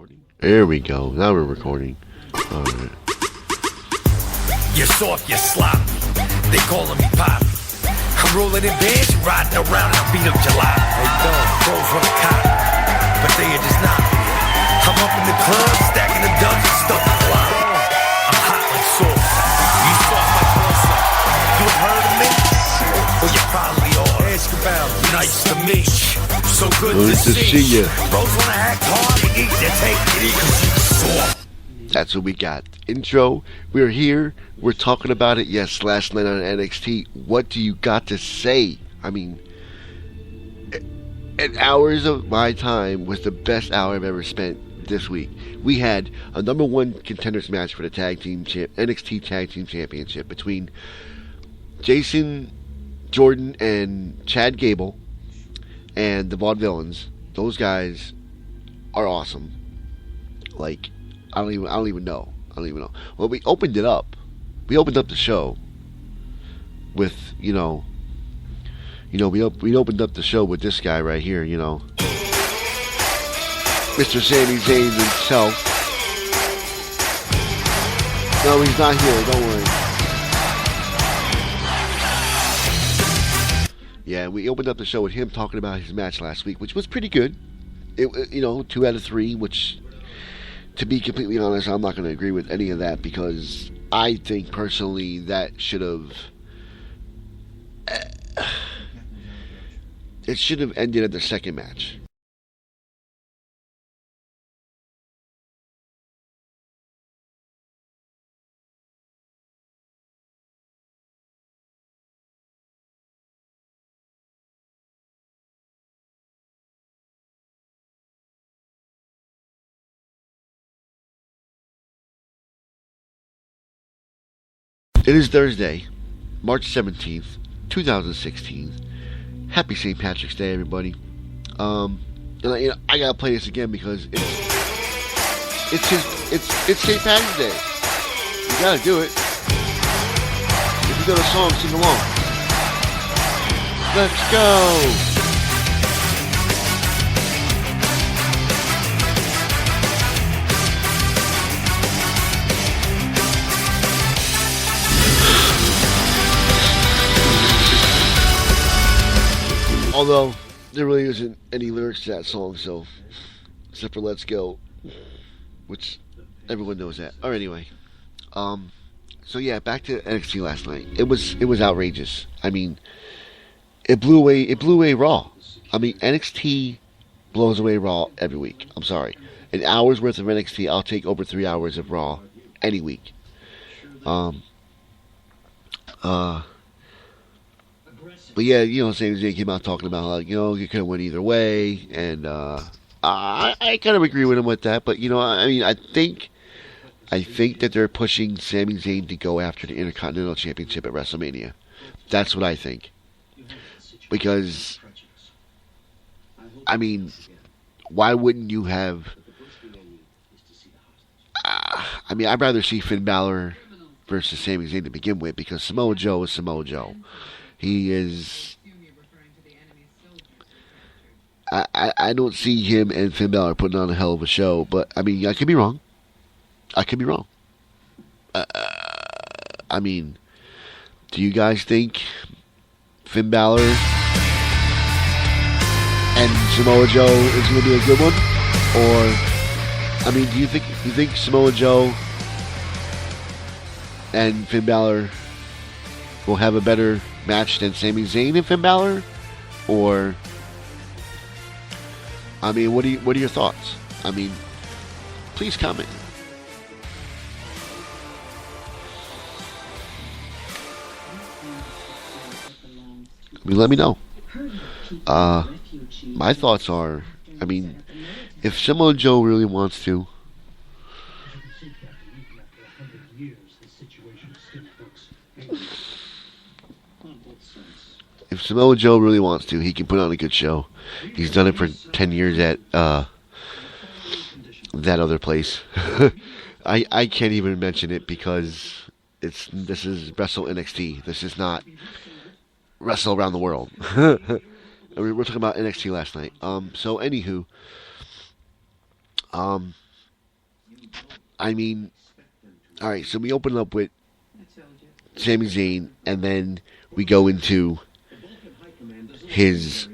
recording? There we go. Now we're recording. All right. You're soft, you're sloppy. They calling me Poppy. I'm rolling in bands, riding around, I beat up July. Hey, dog, bros want a cop, but they are just not. I'm up in the club, stacking the dubs and stuff the flop. I'm hot like sauce. You soft like Rosa. You have heard of me? Well, you probably are. Ask about me. Nice to meet you. So good to see you. Bros wanna act hard and eat, they take it easy 'cause you soft. That's what we got. Intro. We're here. We're talking about it. Yes, last night on NXT. What do you got to say? I mean, an hours of my time was the best hour I've ever spent this week. We had a number one contenders match for the NXT Tag Team Championship between Jason Jordan and Chad Gable and the Vaudevillains. Those guys are awesome. Like, I don't even know. Well, we opened it up. We opened up the show with, we opened up the show with this guy right here, Mr. Sami Zayn himself. No, he's not here. Don't worry. Yeah, we opened up the show with him talking about his match last week, which was pretty good. 2 out of 3, which, to be completely honest, I'm not going to agree with any of that because I think personally that should have... it should have ended at the second match. It is Thursday, March 17th, 2016. Happy St. Patrick's Day, everybody. And I gotta play this again because it's St. Patrick's Day. You gotta do it. If you got a song, sing along. Let's go. Although, there really isn't any lyrics to that song, so, except for Let's Go, which everyone knows that. Or anyway, so yeah, back to NXT last night. It was outrageous. I mean, it blew away Raw. I mean, NXT blows away Raw every week. I'm sorry. An hour's worth of NXT, I'll take over 3 hours of Raw any week. But yeah, Sami Zayn came out talking about like, you could have went either way, and I kind of agree with him with that. But I think that they're pushing Sami Zayn to go after the Intercontinental Championship at WrestleMania. That's what I think. Because, I mean, why wouldn't you have? I'd rather see Finn Balor versus Sami Zayn to begin with, because Samoa Joe is Samoa Joe. He is... I don't see him and Finn Balor putting on a hell of a show, but, I could be wrong. Do you guys think Finn Balor and Samoa Joe is going to be a good one? Or, do you think Samoa Joe and Finn Balor will have a better match than Sami Zayn and Finn Balor? Or, what are your thoughts? Please comment. Let me know. My thoughts are, if Samoa Joe really wants to, he can put on a good show. He's done it for 10 years at that other place. I can't even mention it because this is Wrestle NXT. This is not Wrestle Around the World. We're talking about NXT last night. So anywho, I mean, all right. So we open up with Sami Zayn, and then we go into his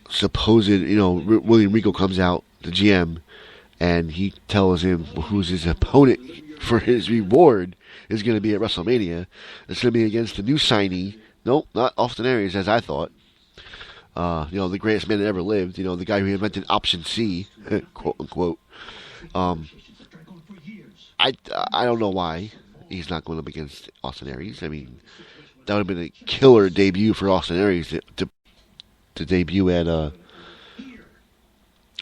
supposed, William Regal comes out, the GM, and he tells him who's his opponent for his reward is going to be at WrestleMania. It's going to be against the new signee. Nope, not Austin Aries, as I thought. The greatest man that ever lived. The guy who invented Option C, quote unquote. I don't know why he's not going up against Austin Aries. I mean, that would have been a killer debut for Austin Aries to debut at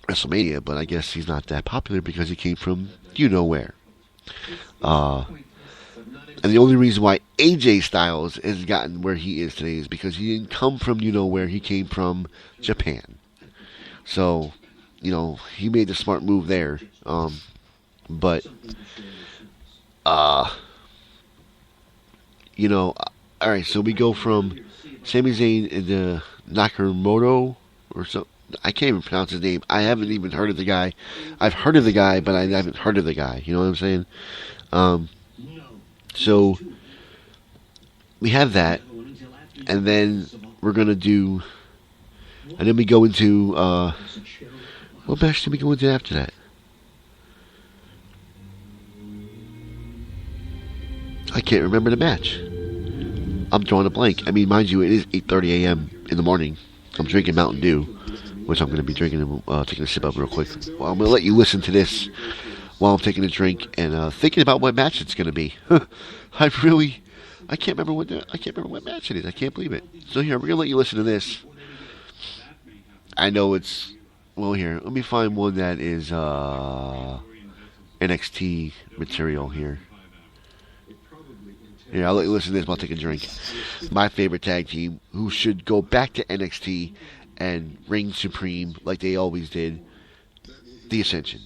WrestleMania, but I guess he's not that popular because he came from where. And the only reason why AJ Styles has gotten where he is today is because he didn't come from where. He came from Japan. So, he made the smart move there. But, alright, so we go from Sami Zayn into Nakamura or something. I can't even pronounce his name. I haven't even heard of the guy. I've heard of the guy, but I haven't heard of the guy. You know what I'm saying? So we have that, and then we're gonna do, and then we go into what match did we go into after that? I can't remember the match. I'm drawing a blank. I mean, mind you, it is 8:30 a.m. in the morning. I'm drinking Mountain Dew, which I'm going to be drinking and taking a sip of real quick. Well, I'm going to let you listen to this while I'm taking a drink and thinking about what match it's going to be. I can't remember what match it is. I can't believe it. So here, we're going to let you listen to this. I know it's, well, here, let me find one that is NXT material here. Yeah, I'll let you listen to this while I take a drink. My favorite tag team, who should go back to NXT and reign supreme like they always did, The Ascension.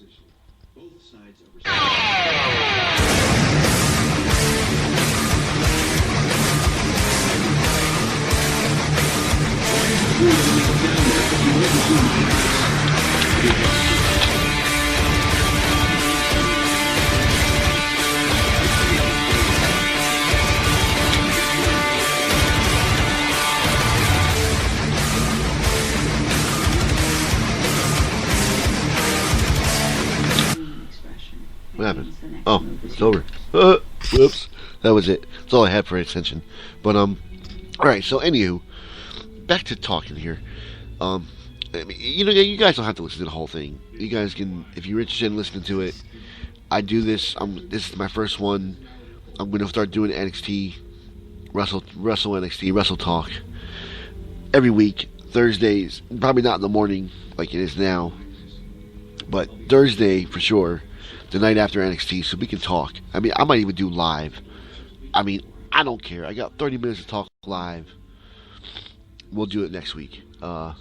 What happened? Oh, it's over. Whoops. That was it. That's all I had for Ascension. But, alright, so anywho, back to talking here. I mean, you guys don't have to listen to the whole thing. You guys can, if you're interested in listening to it, I do this. This is my first one. I'm going to start doing NXT, Wrestle NXT, Wrestle Talk every week. Thursdays, probably not in the morning like it is now, but Thursday for sure. The night after NXT, so we can talk. I mean, I might even do live. I mean, I don't care. I got 30 minutes to talk live. We'll do it next week. And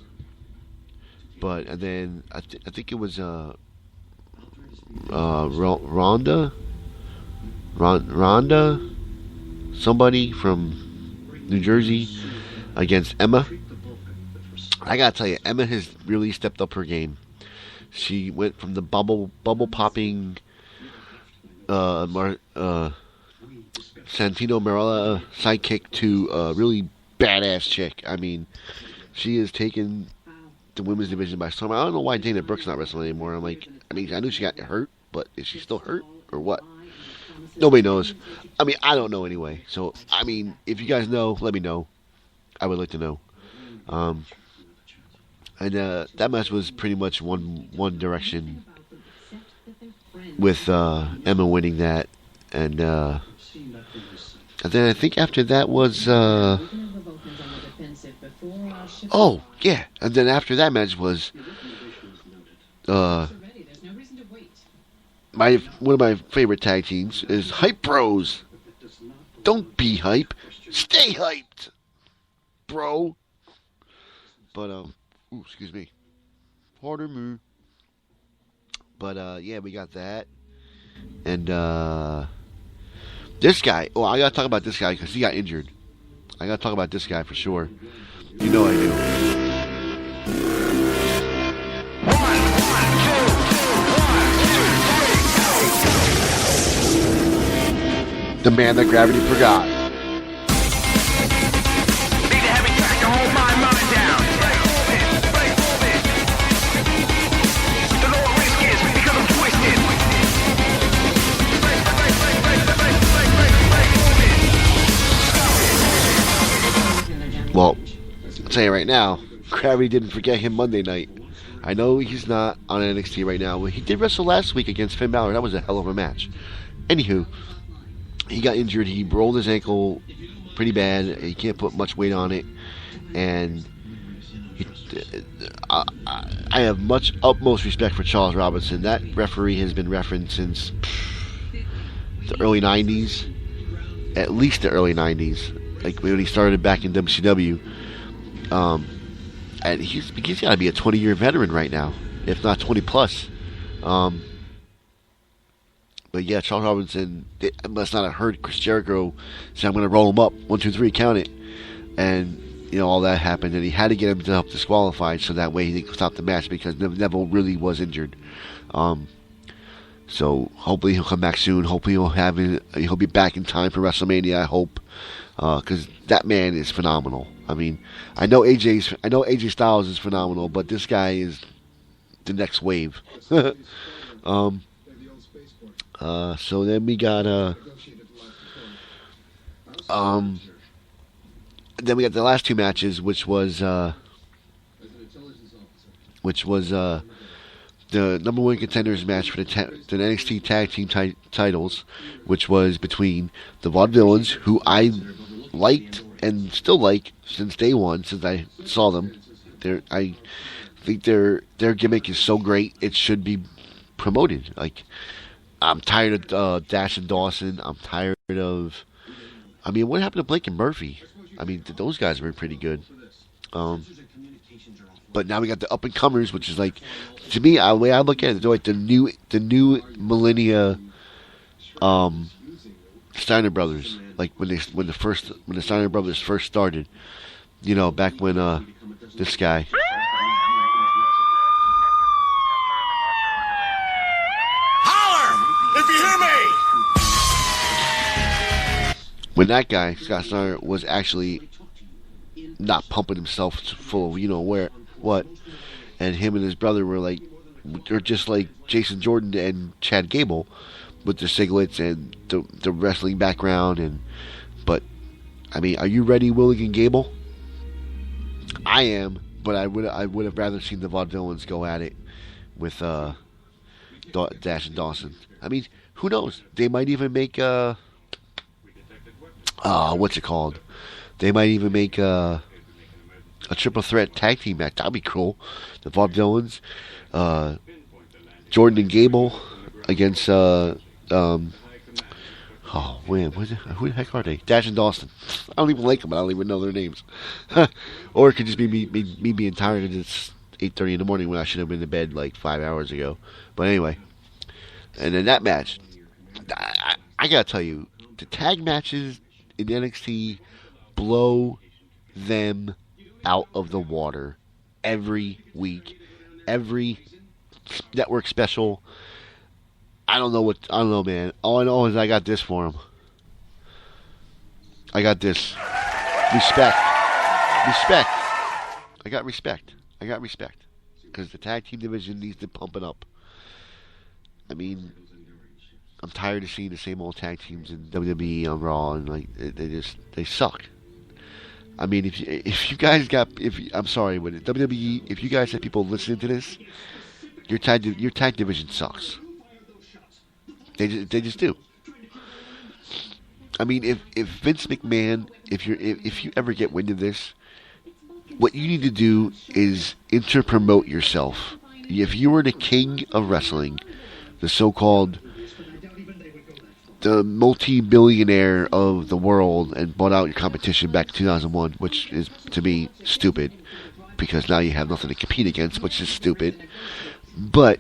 then I think it was Ronda, somebody from New Jersey against Emma. I gotta tell you, Emma has really stepped up her game. She went from the bubble popping Santino Marella sidekick to a really badass chick. I mean, she has taken the women's division by storm. I don't know why Dana Brooke's not wrestling anymore. I knew she got hurt, but is she still hurt or what? Nobody knows. I mean, I don't know anyway. So, I mean, if you guys know, let me know. I would like to know. And that match was pretty much one direction with Emma winning that. And then I think after that was... oh, yeah. And then after that match was... one of my favorite tag teams is Hype Bros. Don't be hype. Stay hyped, bro. But, ooh, excuse me. Pardon me. But, yeah, we got that. And, this guy. Oh, I gotta talk about this guy because he got injured. I gotta talk about this guy for sure. You know I do. The man that gravity forgot. Well, I'll tell you right now, Gravity didn't forget him Monday night. I know he's not on NXT right now, but he did wrestle last week against Finn Balor. That was a hell of a match. Anywho, he got injured. He rolled his ankle pretty bad. He can't put much weight on it. And I have utmost respect for Charles Robinson. That referee has been referenced since the early 90s. At least the early 90s. Like when he started back in WCW. And he's got to be a 20-year veteran right now, if not 20 plus. But yeah, Charles Robinson must not have heard Chris Jericho say, "I'm going to roll him up, 1, 2, 3, count it," and all that happened, and he had to get him to help disqualify so that way he could stop the match because Neville really was injured. So hopefully he'll come back soon. Hopefully he'll be back in time for WrestleMania. I hope. Because that man is phenomenal. I mean, I know AJ Styles is phenomenal, but this guy is the next wave. So then we got the last two matches, which was the number one contenders match for the NXT Tag Team titles, which was between the Vaudevillains, who I liked and still like since day one, since I saw them. I think their gimmick is so great, it should be promoted. Like, I'm tired of Dash and Dawson. I'm tired of... I mean, what happened to Blake and Murphy? I mean, those guys were pretty good. But now we got the up-and-comers, which is like, to me, the way I look at it, they're like the new millennia Steiner Brothers. Like when the Steiner Brothers first started, back when this guy. Holler if you hear me. When that guy, Scott Steiner, was actually not pumping himself full of what, and him and his brother were like, they're just like Jason Jordan and Chad Gable, with the siglets and the wrestling background. But I mean, are you ready, Willigan Gable? I am, but I would have rather seen the Vaudevillains go at it with Dash and Dawson. I mean, who knows? They might even make what's it called? They might even make a triple threat tag team match. That'd be cool. The Vaudevillains, Jordan and Gable against who the heck are they? Dash and Dawson. I don't even like them. I don't even know their names. Or it could just be me being tired and it's 8:30 in the morning when I should have been in bed like 5 hours ago. But anyway, and then that match, I gotta tell you, the tag matches in NXT blow them out of the water every week, every network special. I don't know, man. All I know is I got this for him. I got this. Respect. I got respect. Because the tag team division needs to pump it up. I mean, I'm tired of seeing the same old tag teams in WWE on Raw, and like they suck. I mean, if you guys I'm sorry, when WWE, if you guys have people listening to this, your tag division sucks. They just do. I mean, if Vince McMahon, if you ever get wind of this, what you need to do is inter-promote yourself. If you were the king of wrestling, the so-called the multi-billionaire of the world, and bought out your competition back in 2001, which is, to me, stupid, because now you have nothing to compete against, which is stupid. But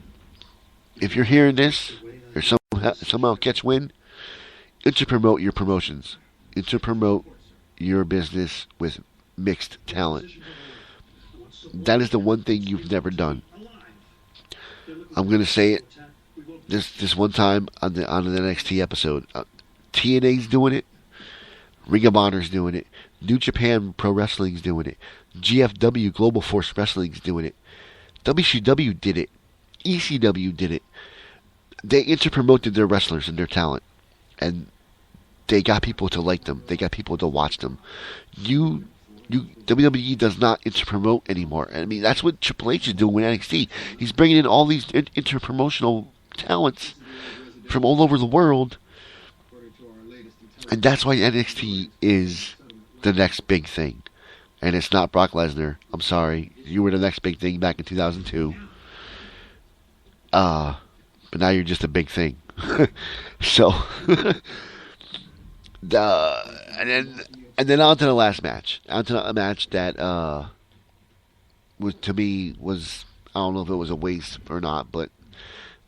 if you're hearing this, or somehow catch wind, inter-promote your promotions. Inter-promote your business with mixed talent. That is the one thing you've never done. I'm going to say it this one time on the NXT episode. TNA's doing it. Ring of Honor's doing it. New Japan Pro Wrestling's doing it. GFW Global Force Wrestling's doing it. WCW did it. ECW did it. They interpromoted their wrestlers and their talent. And they got people to like them. They got people to watch them. WWE does not interpromote anymore. I mean, that's what Triple H is doing with NXT. He's bringing in all these interpromotional talents from all over the world. And that's why NXT is the next big thing. And it's not Brock Lesnar. I'm sorry. You were the next big thing back in 2002. But now you're just a big thing. So, and then on to the last match. On to a match that was, to me, was, I don't know if it was a waste or not, but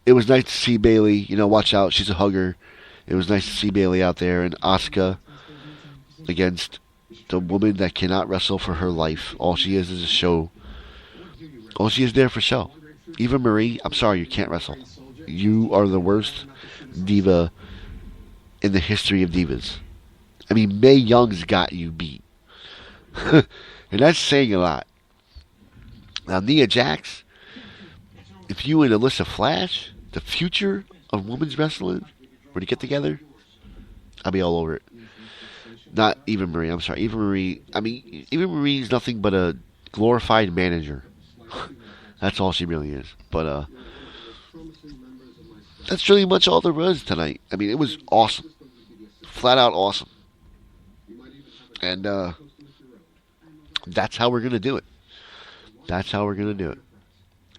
it was nice to see Bayley. You know, watch out, she's a hugger. It was nice to see Bayley out there, and Asuka against the woman that cannot wrestle for her life. All she is a show. All she is there for show. Eva Marie, I'm sorry, you can't wrestle. You are the worst diva in the history of divas. I mean, Mae Young's got you beat. And that's saying a lot. Now, Nia Jax, if you and Alyssa Flash, the future of women's wrestling, were to get together, I'll be all over it. Not Eva Marie, I'm sorry. Eva Marie, I mean, Eva Marie is nothing but a glorified manager. That's all she really is. But, that's really much all there was tonight. I mean, it was awesome. Flat out awesome. And, that's how we're going to do it. That's how we're going to do it.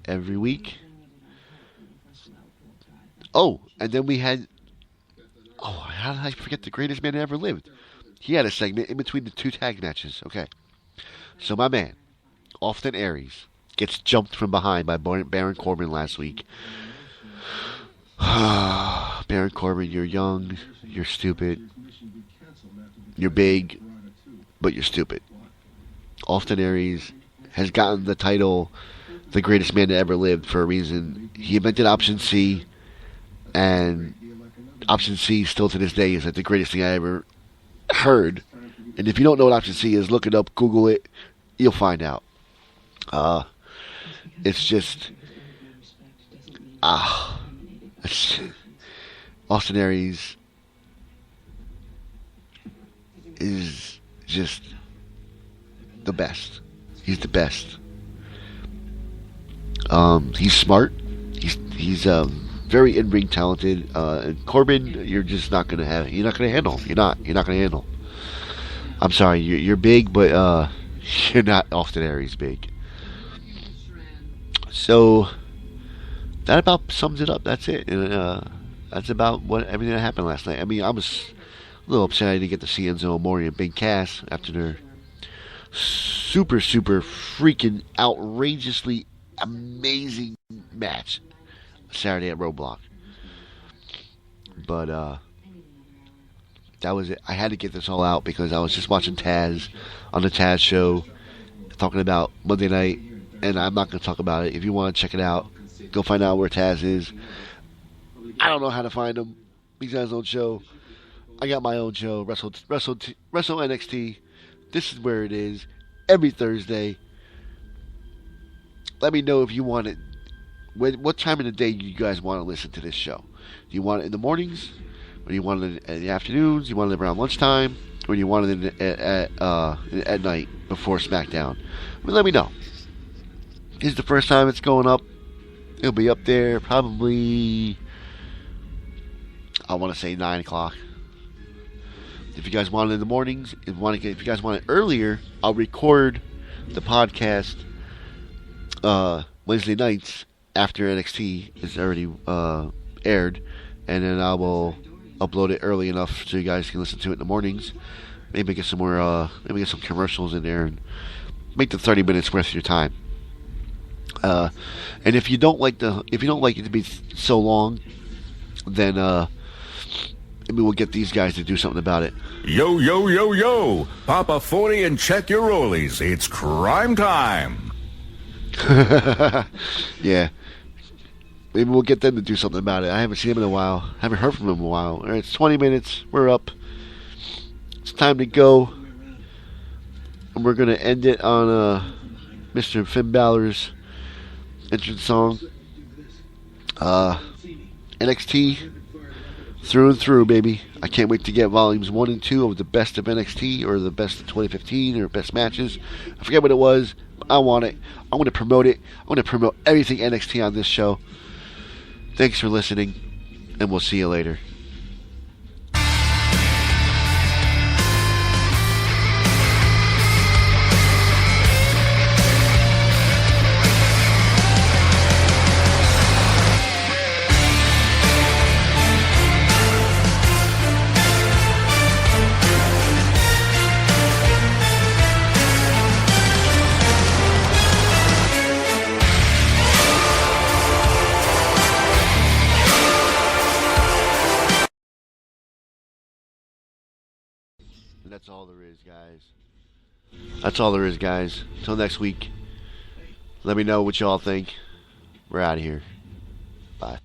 Every week. Oh, and then we had... Oh, how did I forget the greatest man that ever lived? He had a segment in between the two tag matches. Okay. So my man, Austin Aries, gets jumped from behind by Baron Corbin last week. Baron Corbin, you're young, you're stupid, you're big, but you're stupid. Austin Aries has gotten the title, the greatest man that ever lived, for a reason. He invented Option C, and Option C still to this day is like the greatest thing I ever heard. And if you don't know what Option C is, look it up, Google it, you'll find out. It's just Austin Aries is just the best. He's the best. He's smart. He's very in-ring talented. And Corbin, you're just not gonna have. You're not gonna handle. You're not gonna handle. I'm sorry. You're big, but you're not Austin Aries big. So that about sums it up. That's it. And, that's about everything that happened last night. I mean, I was a little upset I didn't get to see Enzo Amore and Big Cass after their super freaking outrageously amazing match Saturday at Roadblock. But that was it. I had to get this all out because I was just watching Taz on the Taz show talking about Monday night, and I'm not going to talk about it. If you want to check it out, go find out where Taz is. I don't know how to find him. He's got his own show. I got my own show, Wrestle NXT. This is where it is every Thursday. Let me know if you want it. What time of the day do you guys want to listen to this show? Do you want it in the mornings? Or do you want it in the afternoons? Do you want it around lunchtime? Or do you want it at night before SmackDown? Let me know. This is the first time it's going up. It'll be up there probably, I want to say 9 o'clock. If you guys want it in the mornings, if you guys want it earlier, I'll record the podcast Wednesday nights after NXT is already aired, and then I will upload it early enough so you guys can listen to it in the mornings. Maybe get some more, maybe get some commercials in there and make the 30 minutes worth of your time. And if you don't like it to be so long, then maybe we'll get these guys to do something about it. Yo, yo, yo, yo! Pop a 40 and check your rollies. It's crime time. Yeah. Maybe we'll get them to do something about it. I haven't seen them in a while. I haven't heard from them in a while. All right, it's 20 minutes. We're up. It's time to go. And we're going to end it on Mr. Finn Balor's entrance song. NXT through and through, baby. I can't wait to get volumes 1 and 2 of the best of NXT, or the best of 2015, or best matches. I forget what it was. But I want it. I'm going to promote it. I'm going to promote everything NXT on this show. Thanks for listening, and we'll see you later. And that's all there is, guys. That's all there is, guys. Until next week, let me know what y'all think. We're out of here. Bye.